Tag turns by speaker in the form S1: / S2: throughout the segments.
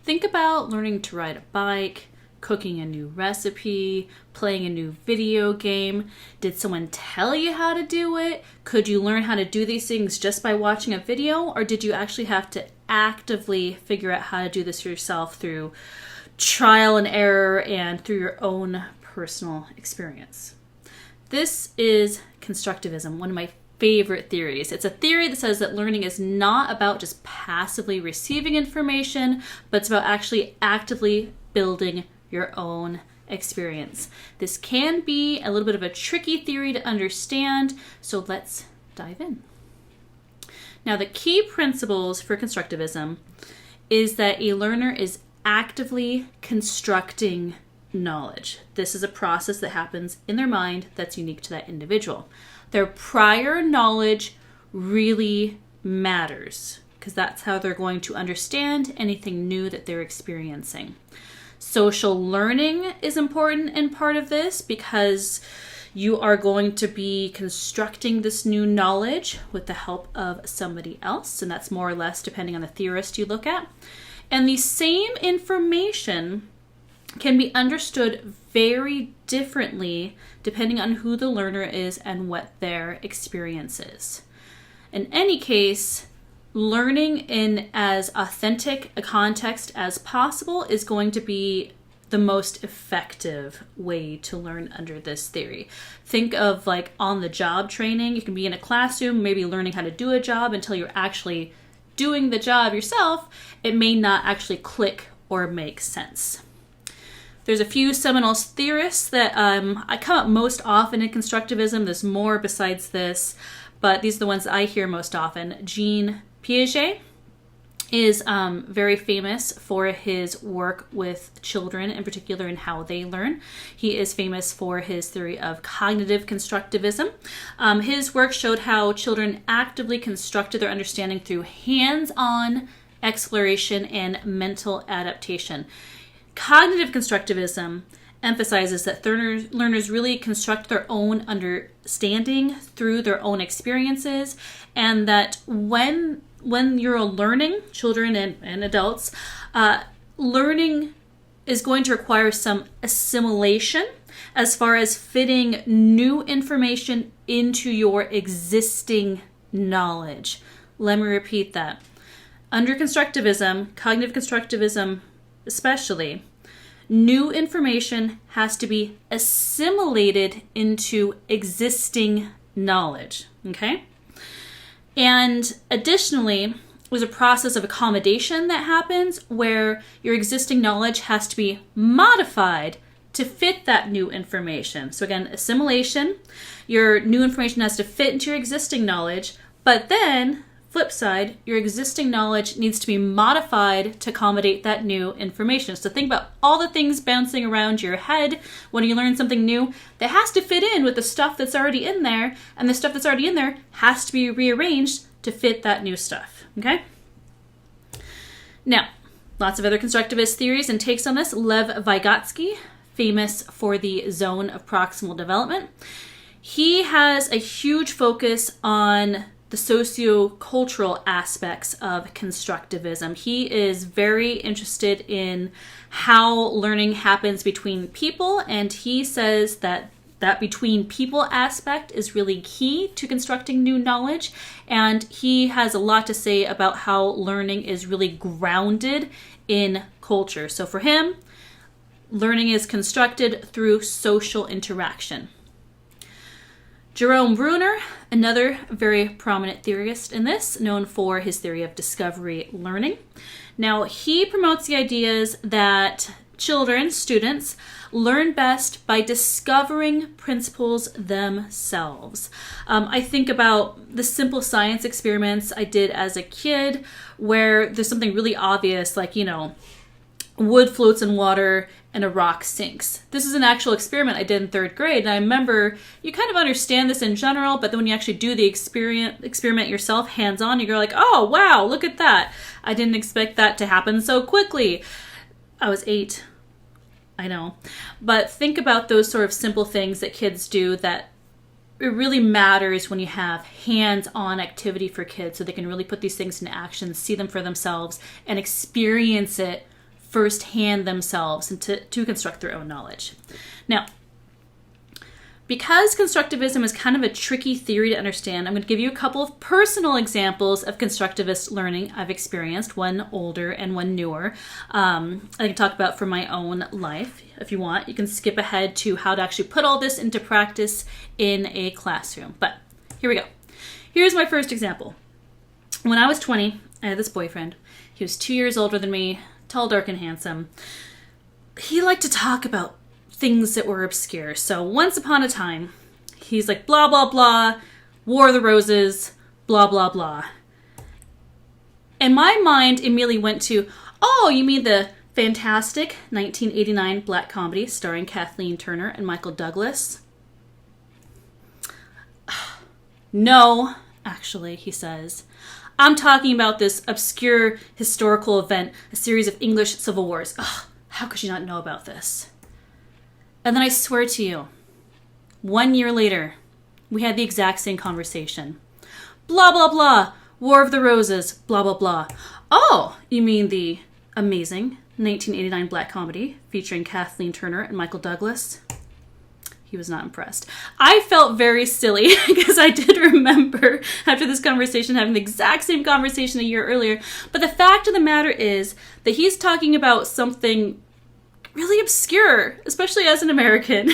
S1: Think about learning to ride a bike, cooking a new recipe, playing a new video game. Did someone tell you how to do it? Could you learn how to do these things just by watching a video? Or did you actually have to actively figure out how to do this yourself through trial and error and through your own personal experience? This is Constructivism, one of my favorite theories. It's a theory that says that learning is not about just passively receiving information, but it's about actually actively building your own experience. This can be a little bit of a tricky theory to understand, so let's dive in. Now, the key principles for constructivism is that a learner is actively constructing knowledge. This is a process that happens in their mind that's unique to that individual. Their prior knowledge really matters because that's how they're going to understand anything new that they're experiencing. Social learning is important in part of this because you are going to be constructing this new knowledge with the help of somebody else, and that's more or less depending on the theorist you look at. And the same information can be understood very differently depending on who the learner is and what their experience is. In any case, learning in as authentic a context as possible is going to be the most effective way to learn under this theory. Think of like on-the-job training. You can be in a classroom, maybe learning how to do a job until you're actually doing the job yourself. It may not actually click or make sense. There's a few Seminal Theorists that I come up most often in Constructivism. There's more besides this, but these are the ones that I hear most often. Jean Piaget is very famous for his work with children, in particular in how they learn. He is famous for his theory of cognitive constructivism. His work showed how children actively constructed their understanding through hands-on exploration and mental adaptation. Cognitive constructivism emphasizes that learners really construct their own understanding through their own experiences, and that when you're learning, children and adults, learning is going to require some assimilation as far as fitting new information into your existing knowledge. Let me repeat that. Under constructivism, cognitive constructivism especially, new information has to be assimilated into existing knowledge, okay? And additionally, there's a process of accommodation that happens where your existing knowledge has to be modified to fit that new information. So again, assimilation, your new information has to fit into your existing knowledge, but then flip side, your existing knowledge needs to be modified to accommodate that new information. So think about all the things bouncing around your head when you learn something new that has to fit in with the stuff that's already in there, and the stuff that's already in there has to be rearranged to fit that new stuff, okay? Now, lots of other constructivist theories and takes on this. Lev Vygotsky, famous for the zone of proximal development. He has a huge focus on the socio-cultural aspects of constructivism. He is very interested in how learning happens between people, and he says that between people aspect is really key to constructing new knowledge, and he has a lot to say about how learning is really grounded in culture. So for him, learning is constructed through social interaction. Jerome Bruner, another very prominent theorist in this, known for his theory of discovery learning. Now, he promotes the ideas that children, students, learn best by discovering principles themselves. I think about the simple science experiments I did as a kid where there's something really obvious like, wood floats in water and a rock sinks. This is an actual experiment I did in 3rd grade, and I remember you kind of understand this in general, but then when you actually do the experiment yourself, hands-on, you're like, oh, wow, look at that. I didn't expect that to happen so quickly. I was 8. I know. But think about those sort of simple things that kids do that it really matters when you have hands-on activity for kids so they can really put these things into action, see them for themselves, and experience it firsthand themselves and to construct their own knowledge. Now, because constructivism is kind of a tricky theory to understand, I'm going to give you a couple of personal examples of constructivist learning I've experienced, one older and one newer. I can talk about from my own life. If you want, you can skip ahead to how to actually put all this into practice in a classroom. But here we go. Here's my first example. When I was 20, I had this boyfriend. He was 2 years older than me, tall, dark, and handsome. He liked to talk about things that were obscure. So once upon a time, he's like, blah, blah, blah, War of the Roses, blah, blah, blah. And my mind immediately went to, oh, you mean the fantastic 1989 black comedy starring Kathleen Turner and Michael Douglas? No, actually, he says. I'm talking about this obscure historical event, a series of English civil wars. Ugh, how could you not know about this? And then I swear to you, 1 year later, we had the exact same conversation. Blah, blah, blah, War of the Roses, blah, blah, blah. Oh, you mean the amazing 1989 black comedy featuring Kathleen Turner and Michael Douglas? He was not impressed. I felt very silly because I did remember after this conversation having the exact same conversation a year earlier. But the fact of the matter is that he's talking about something really obscure, especially as an American.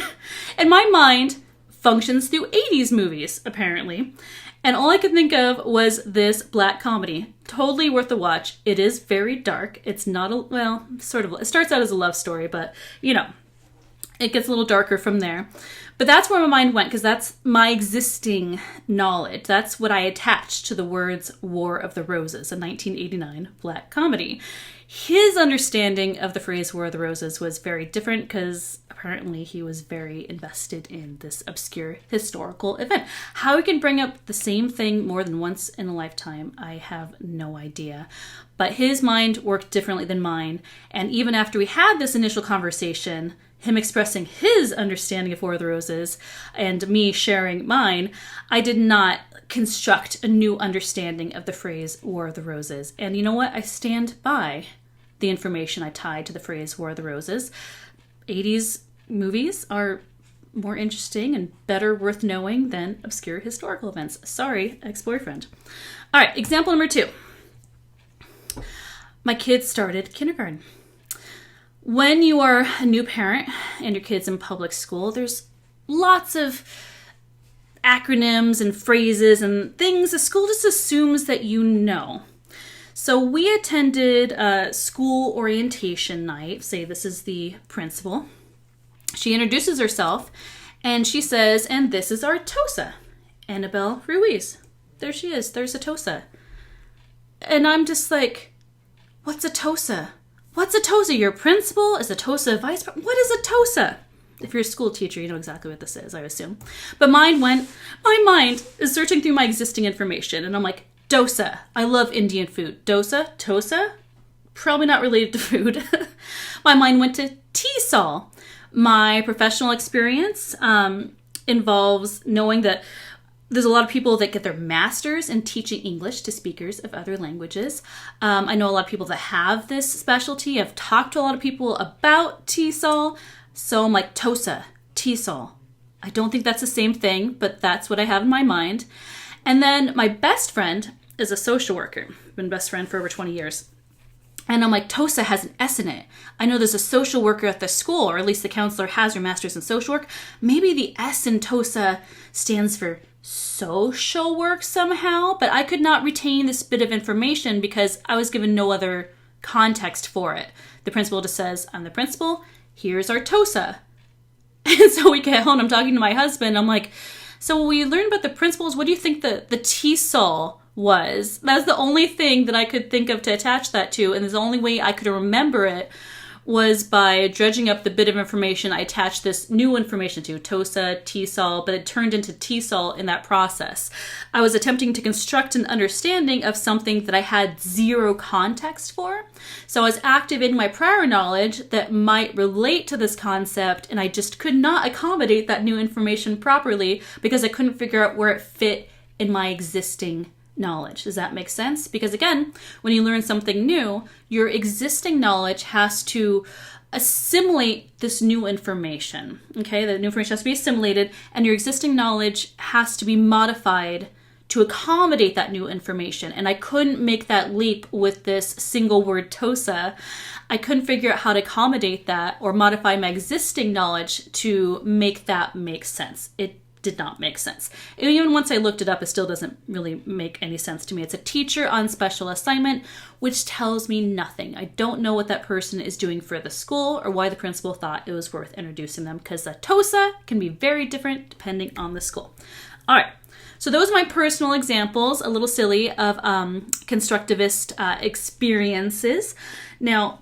S1: And my mind functions through 80s movies, apparently. And all I could think of was this black comedy. Totally worth a watch. It is very dark. It's not a, well, sort of, it starts out as a love story, but, you know, it gets a little darker from there. But that's where my mind went, because that's my existing knowledge. That's what I attached to the words War of the Roses, a 1989 black comedy. His understanding of the phrase War of the Roses was very different, because apparently he was very invested in this obscure historical event. How he can bring up the same thing more than once in a lifetime, I have no idea. But his mind worked differently than mine. And even after we had this initial conversation, him expressing his understanding of War of the Roses and me sharing mine, I did not construct a new understanding of the phrase War of the Roses. And you know what? I stand by the information I tied to the phrase War of the Roses. 80s movies are more interesting and better worth knowing than obscure historical events. Sorry, ex-boyfriend. All right, example number 2. My kids started kindergarten. When you are a new parent and your kid's in public school, there's lots of acronyms and phrases and things the school just assumes that you know. So we attended a school orientation night. Say this is the principal. She introduces herself and she says, and this is our Tosa, Annabelle Ruiz. There she is. There's a Tosa. And I'm just like, what's a Tosa? What's a Tosa? Your principal? Is a Tosa vice president? What is a Tosa? If you're a school teacher, you know exactly what this is, I assume. But my mind is searching through my existing information, and I'm like, dosa. I love Indian food. Dosa? Tosa? Probably not related to food. My mind went to TESOL. My professional experience involves knowing that there's a lot of people that get their masters in teaching English to speakers of other languages. I know a lot of people that have this specialty. I've talked to a lot of people about TESOL. So I'm like, Tosa, TESOL. I don't think that's the same thing, but that's what I have in my mind. And then my best friend is a social worker. I've been best friend for over 20 years. And I'm like, Tosa has an S in it. I know there's a social worker at the school, or at least the counselor has her master's in social work. Maybe the S in Tosa stands for social work somehow, but I could not retain this bit of information because I was given no other context for it. The principal just says, I'm the principal, here's our Tosa. And so we get home, I'm talking to my husband, I'm like, so when we learned about the principals, what do you think the TESOL was? That's the only thing that I could think of to attach that to, and the only way I could remember it was by dredging up the bit of information I attached this new information to, Tosa, TESOL, but it turned into TESOL in that process. I was attempting to construct an understanding of something that I had zero context for. So I was activating my prior knowledge that might relate to this concept, and I just could not accommodate that new information properly because I couldn't figure out where it fit in my existing knowledge. Does that make sense? Because again, when you learn something new, your existing knowledge has to assimilate this new information. Okay, the new information has to be assimilated, and your existing knowledge has to be modified to accommodate that new information. And I couldn't make that leap with this single word Tosa. I couldn't figure out how to accommodate that or modify my existing knowledge to make that make sense. It did not make sense. And even once I looked it up, it still doesn't really make any sense to me. It's a teacher on special assignment, which tells me nothing. I don't know what that person is doing for the school or why the principal thought it was worth introducing them, because the Tosa can be very different depending on the school. All right. So those are my personal examples, a little silly, of constructivist experiences. Now,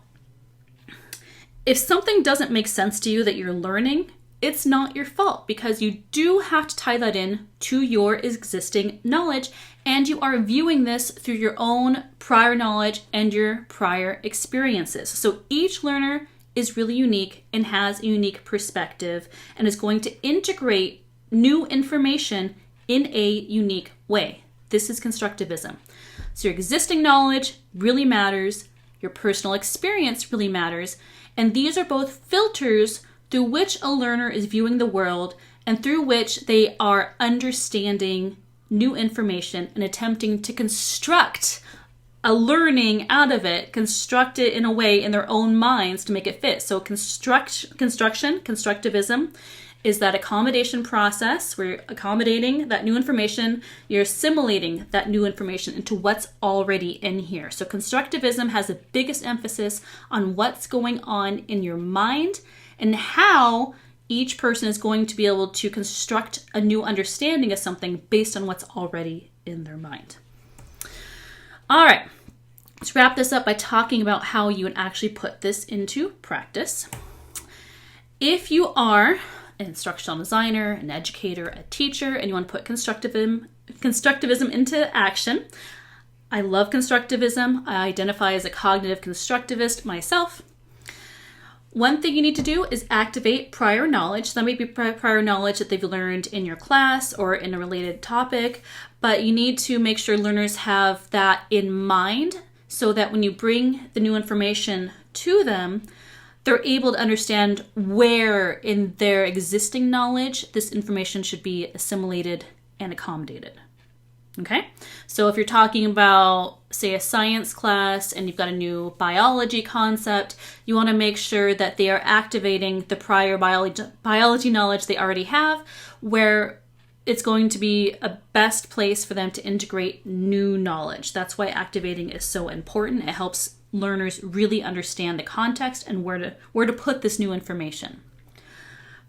S1: if something doesn't make sense to you that you're learning, it's not your fault, because you do have to tie that in to your existing knowledge, and you are viewing this through your own prior knowledge and your prior experiences. So each learner is really unique and has a unique perspective and is going to integrate new information in a unique way. This is constructivism. So your existing knowledge really matters, your personal experience really matters, and these are both filters through which a learner is viewing the world and through which they are understanding new information and attempting to construct a learning out of it, construct it in a way in their own minds to make it fit. So constructivism, is that accommodation process where you're accommodating that new information, you're assimilating that new information into what's already in here. So constructivism has the biggest emphasis on what's going on in your mind and how each person is going to be able to construct a new understanding of something based on what's already in their mind. All right, let's wrap this up by talking about how you would actually put this into practice. If you are an instructional designer, an educator, a teacher, and you want to put constructivism into action, I love constructivism. I identify as a cognitive constructivist myself. One thing you need to do is activate prior knowledge. That may be prior knowledge that they've learned in your class or in a related topic, but you need to make sure learners have that in mind so that when you bring the new information to them, they're able to understand where in their existing knowledge this information should be assimilated and accommodated. Okay? So if you're talking about, say, a science class and you've got a new biology concept, you want to make sure that they are activating the prior biology knowledge they already have, where it's going to be a best place for them to integrate new knowledge. That's why activating is so important. It helps learners really understand the context and where to put this new information.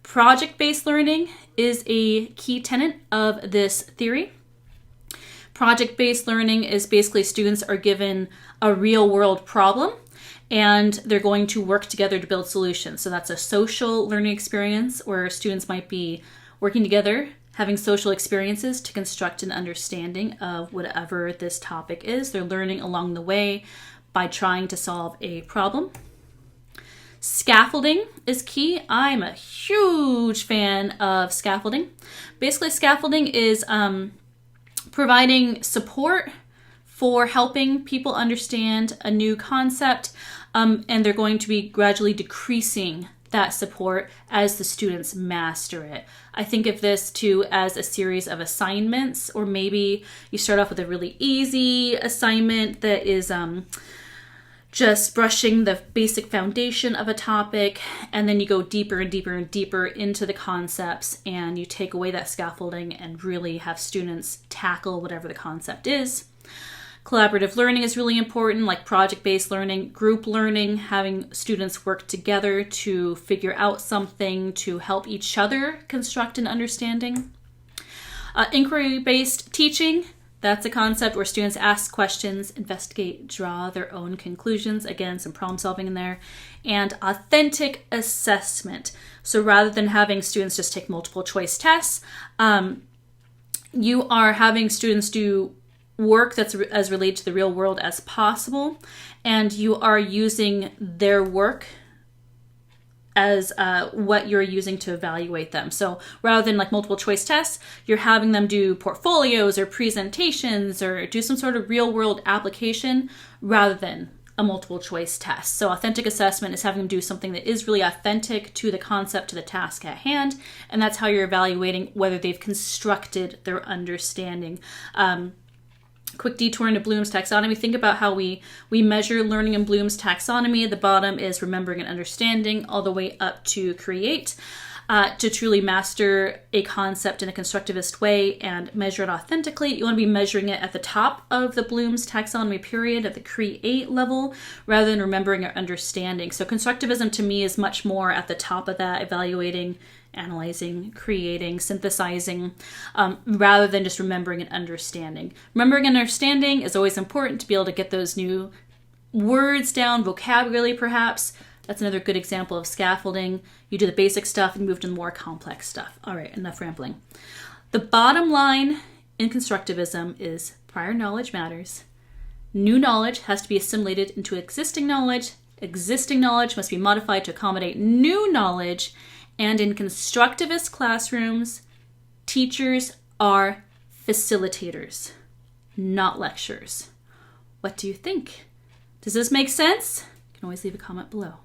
S1: Project-based learning is a key tenet of this theory. Project-based learning is basically students are given a real-world problem and they're going to work together to build solutions. So that's a social learning experience where students might be working together, having social experiences to construct an understanding of whatever this topic is. They're learning along the way by trying to solve a problem. Scaffolding is key. I'm a huge fan of scaffolding. Basically, scaffolding is providing support for helping people understand a new concept, and they're going to be gradually decreasing that support as the students master it. I think of this too as a series of assignments, or maybe you start off with a really easy assignment that is just brushing the basic foundation of a topic, and then you go deeper and deeper and deeper into the concepts, and you take away that scaffolding and really have students tackle whatever the concept is. Collaborative learning is really important, like project-based learning, group learning, having students work together to figure out something to help each other construct an understanding. Inquiry-based teaching, that's a concept where students ask questions, investigate, draw their own conclusions. Again, some problem solving in there. And authentic assessment. So rather than having students just take multiple choice tests, you are having students do work that's as related to the real world as possible. And you are using their work as what you're using to evaluate them. So rather than like multiple choice tests, you're having them do portfolios or presentations or do some sort of real world application rather than a multiple choice test. So authentic assessment is having them do something that is really authentic to the concept, to the task at hand, and that's how you're evaluating whether they've constructed their understanding. Quick detour into Bloom's taxonomy. Think about how we measure learning in Bloom's taxonomy. The bottom is remembering and understanding, all the way up to create. To truly master a concept in a constructivist way and measure it authentically, you want to be measuring it at the top of the Bloom's taxonomy period, at the create level, rather than remembering or understanding. So constructivism to me is much more at the top of that, evaluating, analyzing, creating, synthesizing, rather than just remembering and understanding. Remembering and understanding is always important to be able to get those new words down, vocabulary perhaps. That's another good example of scaffolding. You do the basic stuff and move to the more complex stuff. All right, enough rambling. The bottom line in constructivism is prior knowledge matters. New knowledge has to be assimilated into existing knowledge. Existing knowledge must be modified to accommodate new knowledge. And in constructivist classrooms, teachers are facilitators, not lecturers. What do you think? Does this make sense? You can always leave a comment below.